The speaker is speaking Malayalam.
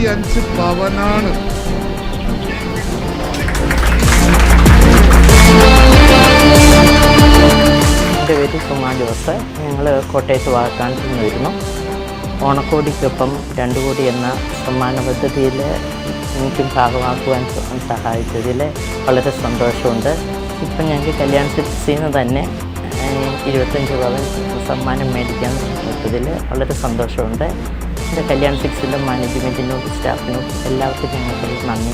25 പവനാണ്. എൻ്റെ പേര് സുമാ ജോസ്. ഞങ്ങൾ കോട്ടയത്ത് വാഴക്കാനത്ത് നിന്ന് വരുന്നു. ഓണക്കോടിക്കൊപ്പം 2 കോടി എന്ന സമ്മാന പദ്ധതിയിൽ എനിക്കും ഭാഗമാക്കുവാൻ സഹായിച്ചതിൽ വളരെ സന്തോഷമുണ്ട്. ഇപ്പം ഞങ്ങൾക്ക് കല്യാൺ സിൽക്സിൽ നിന്ന് തന്നെ 25 പവൻ സമ്മാനം മേടിക്കാൻ പറ്റതിൽ വളരെ സന്തോഷമുണ്ട്. എൻ്റെ കല്യാൺ സിൽക്സിൻ്റെ മാനേജ്മെൻറ്റിനോടും സ്റ്റാഫിനോടും എല്ലാവർക്കും ഞങ്ങൾക്ക് നന്ദി.